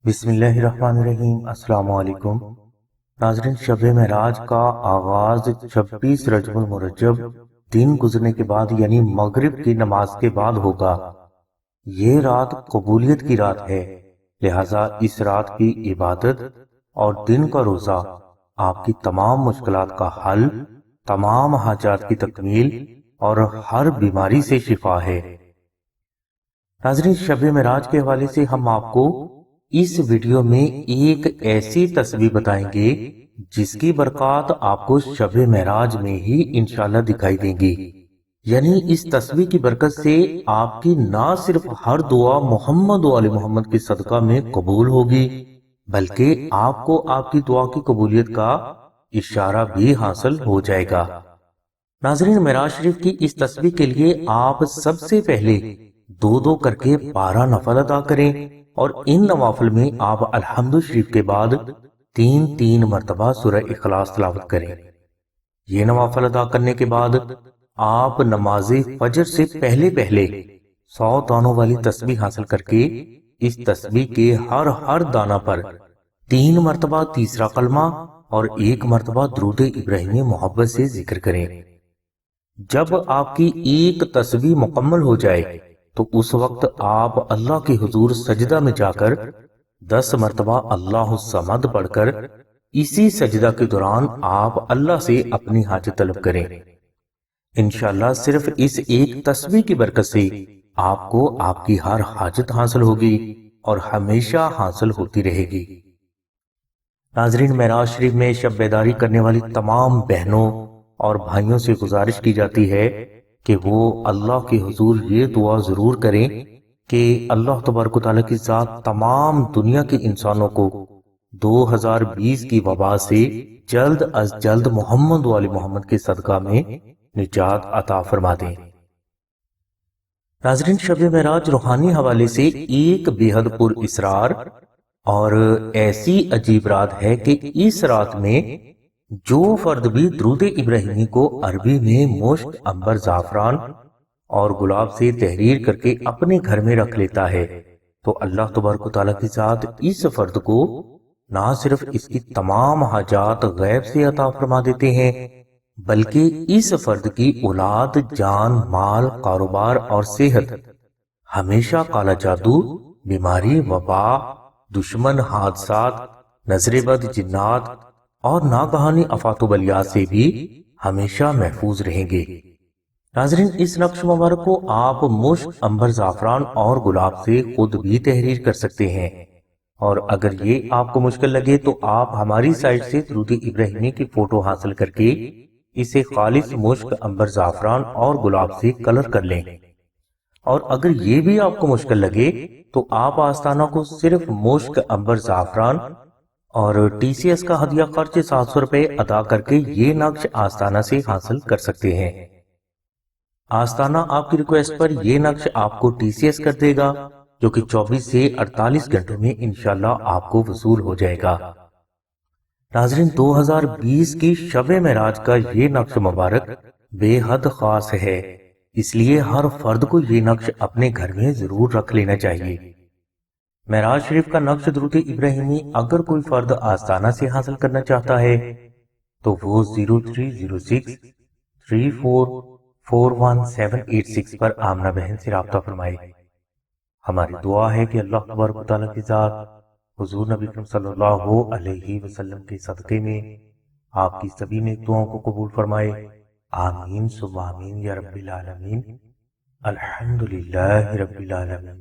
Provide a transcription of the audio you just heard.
بسم اللہ الرحمن الرحیم۔ السلام علیکم ناظرین، شب معراج کا آغاز 26 رجب المرجب دن گزرنے کے بعد یعنی مغرب کی نماز کے بعد ہوگا۔ یہ رات قبولیت کی رات ہے، لہٰذا اس رات کی عبادت اور دن کا روزہ آپ کی تمام مشکلات کا حل، تمام حاجات کی تکمیل اور ہر بیماری سے شفا ہے۔ ناظرین، شب معراج کے حوالے سے ہم آپ کو اس ویڈیو میں ایک ایسی تسبیح بتائیں گے جس کی برکات آپ کو شب معراج میں ہی انشاءاللہ دکھائی دیں گی۔ یعنی اس تسبیح کی برکت سے آپ کی نہ صرف ہر دعا محمد و آل محمد کے صدقہ میں قبول ہوگی، بلکہ آپ کو آپ کی دعا کی قبولیت کا اشارہ بھی حاصل ہو جائے گا۔ ناظرین، معراج شریف کی اس تسبیح کے لیے آپ سب سے پہلے دو کر کے 12 نفل ادا کریں، اور ان نوافل میں آپ الحمد شریف کے بعد 3 مرتبہ سورہ اخلاص تلاوت کریں۔ یہ نوافل ادا کرنے کے بعد آپ نماز فجر سے پہلے 100 دانوں والی تسبیح حاصل کر کے اس تسبیح کے ہر دانہ پر 3 مرتبہ تیسرا کلمہ اور 1 مرتبہ درود ابراہیمی محبت سے ذکر کریں۔ جب آپ کی ایک تسبیح مکمل ہو جائے تو اس وقت آپ اللہ کے حضور سجدہ میں جا کر 10 مرتبہ اللہ الصمد پڑھ کر اسی سجدہ کے دوران آپ اللہ سے اپنی حاجت طلب کریں۔ انشاءاللہ صرف اس ایک تسبیح کی برکت سے آپ کو آپ کی ہر حاجت حاصل ہوگی اور ہمیشہ حاصل ہوتی رہے گی۔ ناظرین، معراج شریف میں شب بیداری کرنے والی تمام بہنوں اور بھائیوں سے گزارش کی جاتی ہے کہ وہ اللہ کے حضور یہ دعا ضرور کریں کہ اللہ تبارک و تعالیٰ کی ذات تمام دنیا کے انسانوں کو 2020 کی وبا سے جلد از جلد محمد و آل محمد کے صدقہ میں نجات عطا فرما دیں۔ ناظرین، شب معراج روحانی حوالے سے ایک بے حد پر اسرار اور ایسی عجیب رات ہے کہ اس رات میں جو فرد بھی درود ابراہیمی کو عربی میں مشک، عنبر، زعفران اور گلاب سے تحریر کر کے اپنے گھر میں رکھ لیتا ہے تو اللہ تبارک و تعالیٰ کی ذات اس فرد کو نہ صرف اس کی تمام حاجات غیب سے عطا فرما دیتے ہیں، بلکہ اس فرد کی اولاد، جان، مال، کاروبار اور صحت ہمیشہ کالا جادو، بیماری، وبا، دشمن، حادثات، نظر بد، جنات اور ناگہانی آفات و بلیات سے بھی ہمیشہ محفوظ رہیں گے۔ ناظرین، اس نقش مبارک کو آپ مشک، عنبر، زعفران اور گلاب سے خود بھی تحریر کر سکتے ہیں، اور اگر یہ آپ کو مشکل لگے تو آپ ہماری سائٹ سے درود ابراہیمی کی فوٹو حاصل کر کے اسے خالص مشک، عنبر، زعفران اور گلاب سے کلر کر لیں، اور اگر یہ بھی آپ کو مشکل لگے تو آپ آستانہ کو صرف مشک، عنبر، زعفران اور ٹی سی ایس کا ہدیہ خرچ 700 روپے ادا کر کے یہ نقش آستانہ سے حاصل کر سکتے ہیں۔ آستانہ آپ کی ریکویسٹ پر یہ نقش آپ کو ٹی سی ایس کر دے گا، جو کہ 24 سے 48 گھنٹوں میں انشاءاللہ آپ کو وصول ہو جائے گا۔ ناظرین، 2020 کی شب معراج کا یہ نقش مبارک بے حد خاص ہے، اس لیے ہر فرد کو یہ نقش اپنے گھر میں ضرور رکھ لینا چاہیے۔ معراج شریف کا نقش درود ابراہیمی اگر کوئی فرد آستانہ سے حاصل کرنا چاہتا ہے تو وہ 030634418786 پر آمنہ بہن سے رابطہ فرمائے۔ ہماری دعا ہے کہ اللہ تبارک و تعالیٰ کی ذات حضور نبی کریم صلی اللہ علیہ وسلم کے صدقے میں آپ کی سبھی نیک دعاؤں کو قبول فرمائے۔ آمین ثم آمین یا رب العالمین۔ الحمدللہ رب العالمین۔